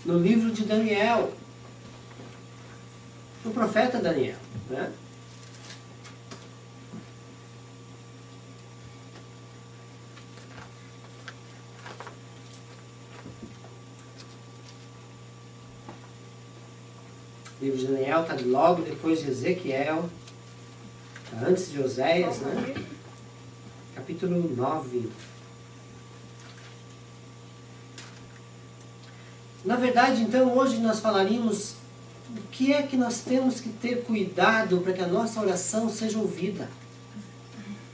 no livro de Daniel, no profeta Daniel, né? O livro de Daniel está logo depois de Ezequiel, tá antes de Oséias, né? Capítulo 9. Na verdade, então, hoje nós falaríamos o que é que nós temos que ter cuidado para que a nossa oração seja ouvida.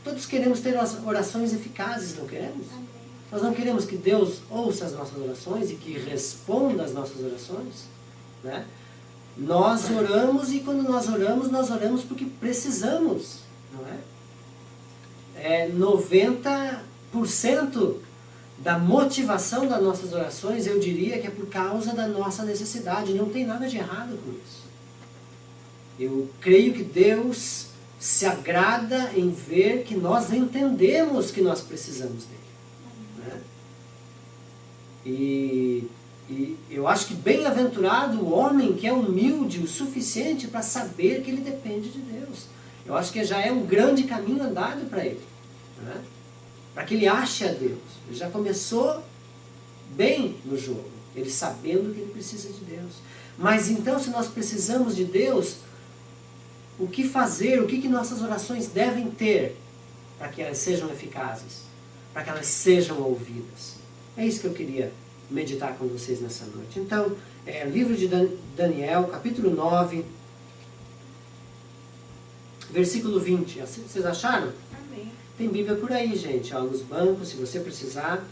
Todos queremos ter orações eficazes, não queremos? Nós não queremos que Deus ouça as nossas orações e que responda às nossas orações, né? Nós oramos e quando nós oramos porque precisamos, não é? 90% da motivação das nossas orações, eu diria que é por causa da nossa necessidade. Não tem nada de errado com isso. Eu creio que Deus se agrada em ver que nós entendemos que nós precisamos dele, né? E eu acho que bem-aventurado o homem que é humilde o suficiente para saber que ele depende de Deus. Eu acho que já é um grande caminho andado para ele, né? Para que ele ache a Deus. Ele já começou bem no jogo, ele sabendo que ele precisa de Deus. Mas então, se nós precisamos de Deus, o que fazer, o que nossas orações devem ter para que elas sejam eficazes, para que elas sejam ouvidas? É isso que eu queria meditar com vocês nessa noite. Então, livro de Daniel, capítulo 9, versículo 20. Vocês acharam? Amém. Tem Bíblia por aí, gente, ó, nos bancos, se você precisar.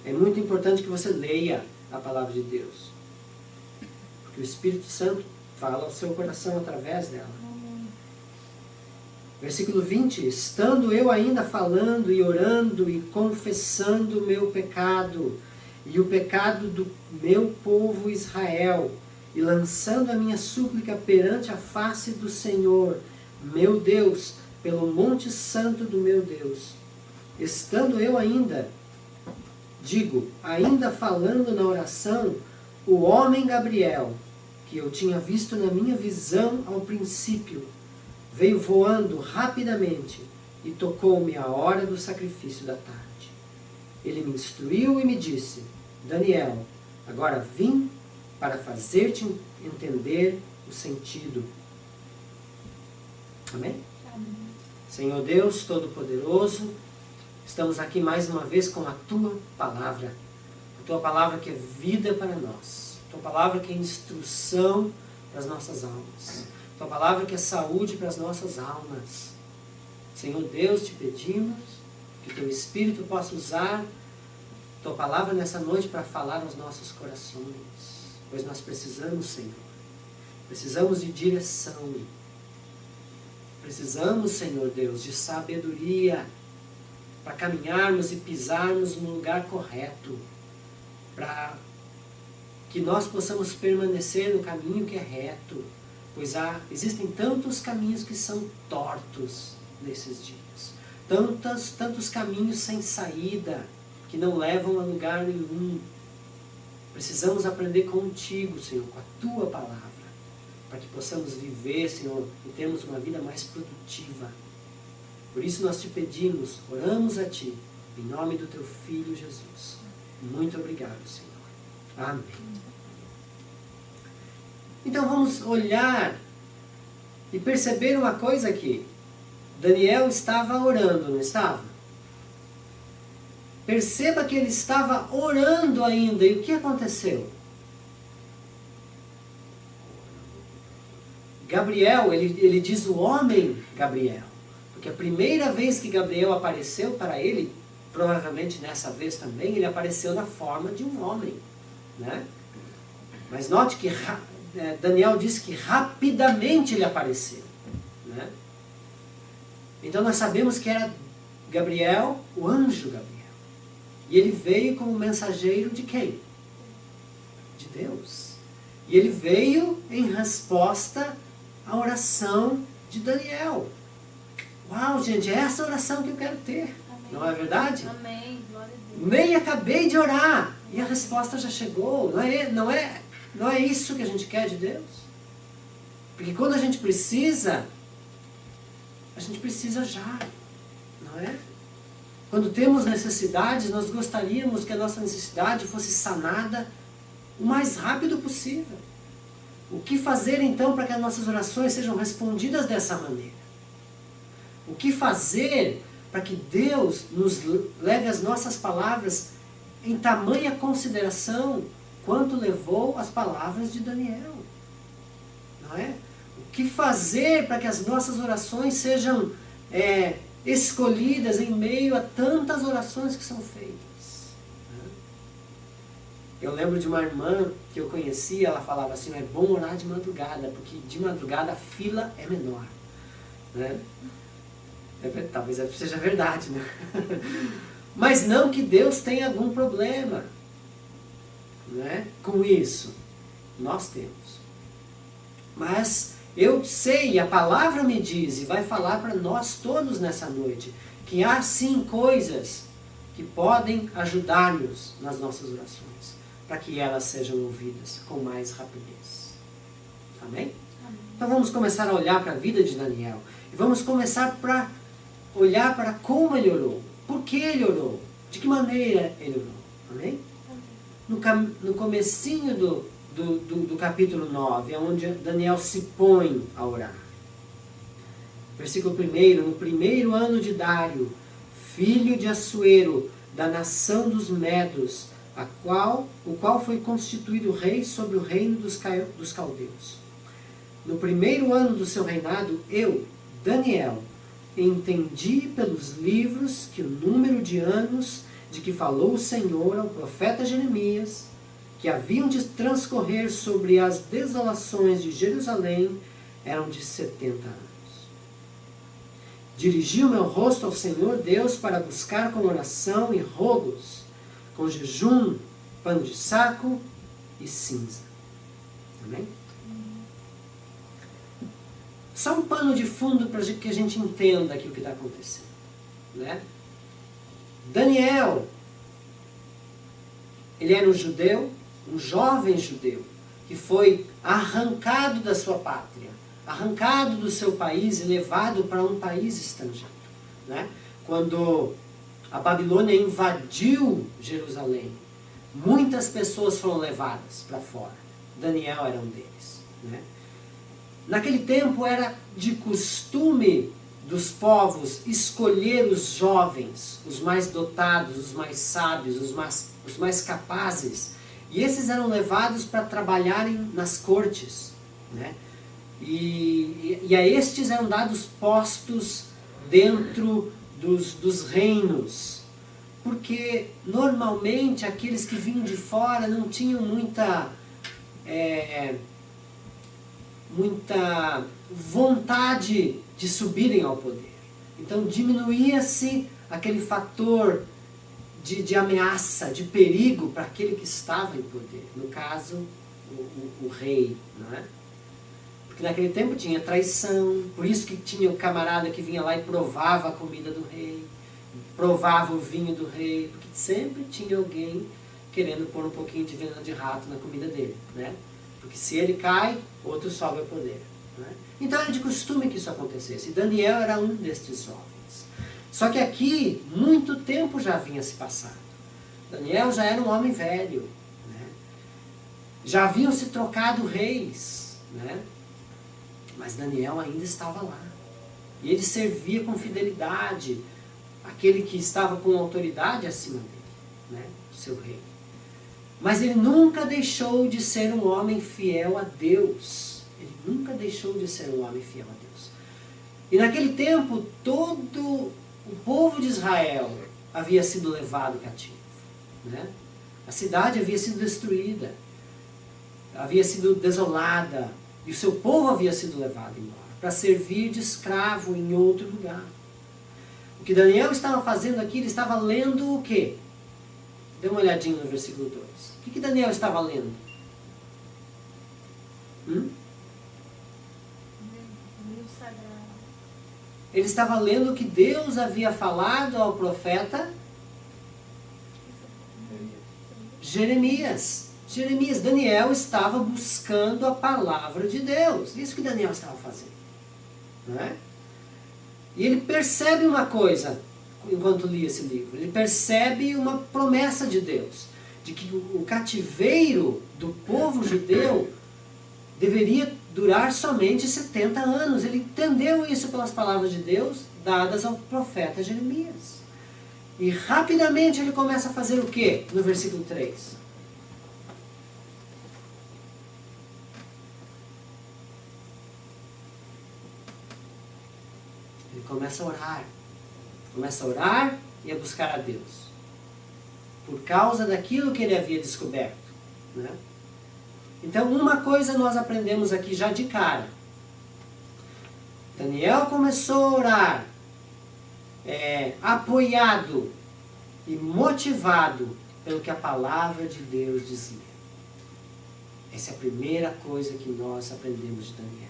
É muito importante que você leia a palavra de Deus, porque o Espírito Santo fala ao seu coração através dela. Versículo 20. Estando eu ainda falando e orando e confessando o meu pecado e o pecado do meu povo Israel, e lançando a minha súplica perante a face do Senhor, meu Deus, pelo monte santo do meu Deus, estando eu ainda falando na oração, o homem Gabriel, que eu tinha visto na minha visão ao princípio, veio voando rapidamente e tocou-me a hora do sacrifício da tarde. Ele me instruiu e me disse: Daniel, agora vim para fazer-te entender o sentido. Amém? Amém. Senhor Deus Todo-Poderoso, estamos aqui mais uma vez com a Tua Palavra. A Tua Palavra que é vida para nós. A Tua Palavra que é instrução para as nossas almas. A Tua Palavra que é saúde para as nossas almas. Senhor Deus, te pedimos que Teu Espírito possa usar Tua Palavra nessa noite para falar aos nossos corações. Pois nós precisamos, Senhor. Precisamos de direção. Precisamos, Senhor Deus, de sabedoria para caminharmos e pisarmos no lugar correto, para que nós possamos permanecer no caminho que é reto, pois existem tantos caminhos que são tortos nesses dias, tantos caminhos sem saída, que não levam a lugar nenhum. Precisamos aprender contigo, Senhor, com a Tua Palavra, para que possamos viver, Senhor, e termos uma vida mais produtiva. Por isso nós te pedimos, oramos a Ti, em nome do Teu Filho Jesus. Muito obrigado, Senhor. Amém. Então vamos olhar e perceber uma coisa aqui. Daniel estava orando, não estava? Perceba que ele estava orando ainda. E o que aconteceu? Gabriel, ele diz o homem Gabriel. Porque a primeira vez que Gabriel apareceu para ele, provavelmente nessa vez também, ele apareceu na forma de um homem, né? Mas note que Daniel diz que rapidamente ele apareceu, né? Então nós sabemos que era Gabriel, o anjo Gabriel. E ele veio como mensageiro de quem? De Deus. E ele veio em resposta à oração de Daniel. Uau, gente, é essa oração que eu quero ter. Amém. Não é verdade? Amém. Glória a Deus. Nem acabei de orar e a resposta já chegou. Não é isso que a gente quer de Deus? Porque quando a gente precisa já, não é? Quando temos necessidades, nós gostaríamos que a nossa necessidade fosse sanada o mais rápido possível. O que fazer então para que as nossas orações sejam respondidas dessa maneira? O que fazer para que Deus nos leve as nossas palavras em tamanha consideração quanto levou as palavras de Daniel? Não é? O que fazer para que as nossas orações sejam escolhidas em meio a tantas orações que são feitas? Eu lembro de uma irmã que eu conhecia, ela falava assim, é bom orar de madrugada, porque de madrugada a fila é menor. Né? Talvez seja verdade, né? Mas não que Deus tenha algum problema, né, com isso. Nós temos. Mas eu sei, a palavra me diz, e vai falar para nós todos nessa noite, que há sim coisas que podem ajudar-nos nas nossas orações, para que elas sejam ouvidas com mais rapidez. Amém? Amém. Então vamos começar a olhar para a vida de Daniel. E vamos começar para olhar para como ele orou. Por que ele orou? De que maneira ele orou? Amém? No comecinho do capítulo 9, é onde Daniel se põe a orar. Versículo 1, no primeiro ano de Dário, filho de Assuero, da nação dos Medos, o qual foi constituído rei sobre o reino dos caldeus. No primeiro ano do seu reinado, eu, Daniel, entendi pelos livros que o número de anos de que falou o Senhor ao profeta Jeremias, que haviam de transcorrer sobre as desolações de Jerusalém, eram de 70 anos. Dirigi o meu rosto ao Senhor Deus para buscar com oração e rogos, com jejum, pano de saco e cinza. Amém? Só um pano de fundo para que a gente entenda aqui o que está acontecendo. Né? Daniel, ele era um judeu, um jovem judeu, que foi arrancado da sua pátria, arrancado do seu país e levado para um país estrangeiro. Né? Quando a Babilônia invadiu Jerusalém, muitas pessoas foram levadas para fora. Daniel era um deles. Né? Naquele tempo era de costume dos povos escolher os jovens, os mais dotados, os mais sábios, os mais capazes. E esses eram levados para trabalharem nas cortes. Né? E a estes eram dados postos dentro dos reinos. Porque normalmente aqueles que vinham de fora não tinham muita vontade de subirem ao poder. Então diminuía-se aquele fator de ameaça, de perigo para aquele que estava em poder. No caso, o rei. Não é? Porque naquele tempo tinha traição, por isso que tinha o camarada que vinha lá e provava a comida do rei, provava o vinho do rei, porque sempre tinha alguém querendo pôr um pouquinho de veneno de rato na comida dele. Né? Porque se ele cai, outro sobe ao poder. Né? Então era de costume que isso acontecesse. E Daniel era um destes jovens. Só que aqui, muito tempo já havia se passado. Daniel já era um homem velho. Né? Já haviam se trocado reis. Né? Mas Daniel ainda estava lá. E ele servia com fidelidade aquele que estava com autoridade acima dele. Né? O seu rei. Mas ele nunca deixou de ser um homem fiel a Deus. Ele nunca deixou de ser um homem fiel a Deus. E naquele tempo, todo o povo de Israel havia sido levado cativo. Né? A cidade havia sido destruída. Havia sido desolada. E o seu povo havia sido levado embora para servir de escravo em outro lugar. O que Daniel estava fazendo aqui, ele estava lendo o quê? Dê uma olhadinha no versículo 2. O que Daniel estava lendo? Livro sagrado. Ele estava lendo o que Deus havia falado ao profeta Jeremias. Daniel estava buscando a palavra de Deus. Isso que Daniel estava fazendo. Não é? E ele percebe uma coisa, enquanto lia esse livro. Ele percebe uma promessa de Deus. De que o cativeiro do povo judeu deveria durar somente 70 anos. Ele entendeu isso pelas palavras de Deus dadas ao profeta Jeremias. E rapidamente ele começa a fazer o quê? No versículo 3. Ele começa a orar. Começa a orar e a buscar a Deus. Por causa daquilo que ele havia descoberto. Né? Então, uma coisa nós aprendemos aqui já de cara. Daniel começou a orar, apoiado e motivado pelo que a palavra de Deus dizia. Essa é a primeira coisa que nós aprendemos de Daniel.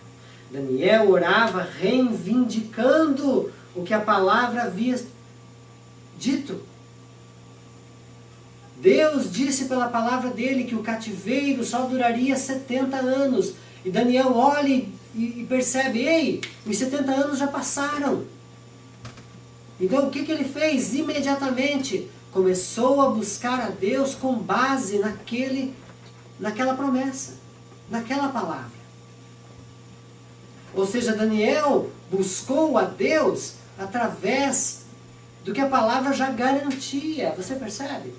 Daniel orava reivindicando o que a palavra havia dito. Deus disse pela palavra dele que o cativeiro só duraria 70 anos. E Daniel olha e percebe, ei, os 70 anos já passaram. Então o que ele fez? Imediatamente começou a buscar a Deus com base naquela promessa, naquela palavra. Ou seja, Daniel buscou a Deus através do que a palavra já garantia. Você percebe?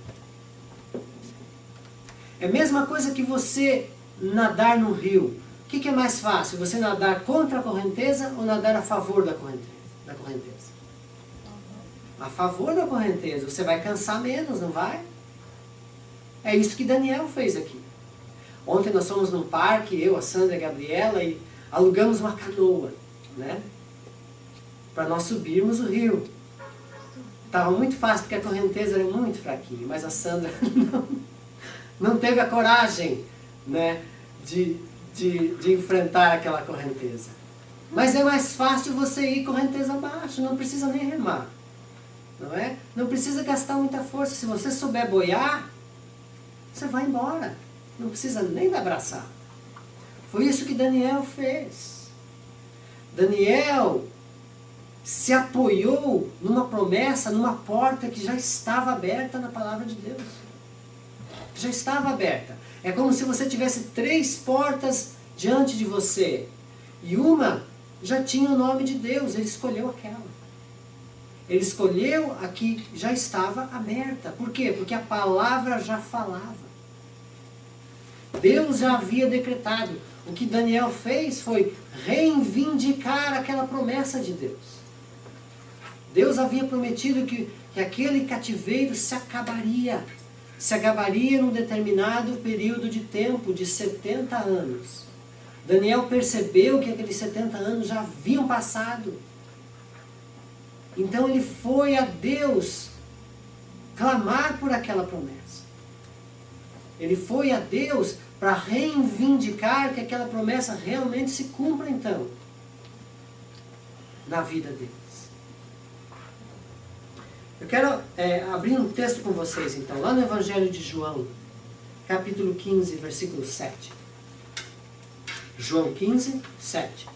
É a mesma coisa que você nadar no rio. O que é mais fácil? Você nadar contra a correnteza ou nadar a favor da correnteza? A favor da correnteza. Você vai cansar menos, não vai? É isso que Daniel fez aqui. Ontem nós fomos num parque, eu, a Sandra e a Gabriela, e alugamos uma canoa, né? Para nós subirmos o rio. Estava muito fácil, porque a correnteza era muito fraquinha, mas a Sandra não teve a coragem, né, de enfrentar aquela correnteza. Mas é mais fácil você ir correnteza abaixo, não precisa nem remar. Não é? Não precisa gastar muita força. Se você souber boiar, você vai embora. Não precisa nem abraçar. Foi isso que Daniel fez. Daniel se apoiou numa promessa, numa porta que já estava aberta na palavra de Deus. Já estava aberta. É como se você tivesse 3 portas diante de você. E uma já tinha o nome de Deus. Ele escolheu aquela. Ele escolheu a que já estava aberta. Por quê? Porque a palavra já falava. Deus já havia decretado. O que Daniel fez foi reivindicar aquela promessa de Deus. Deus havia prometido que aquele cativeiro se acabaria. Se acabaria num determinado período de tempo, de 70 anos. Daniel percebeu que aqueles 70 anos já haviam passado. Então ele foi a Deus clamar por aquela promessa. Ele foi a Deus para reivindicar que aquela promessa realmente se cumpra então na vida deles. Eu quero abrir um texto com vocês então, lá no Evangelho de João, capítulo 15, versículo 7. João 15, 7.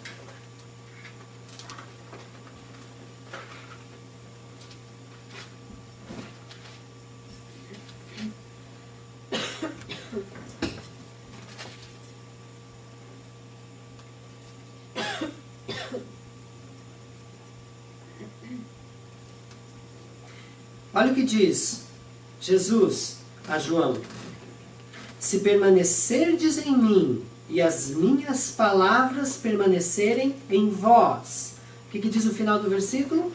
Olha o que diz Jesus a João. Se permanecerdes em mim e as minhas palavras permanecerem em vós. O que diz o final do versículo?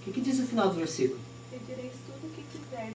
O que diz o final do versículo?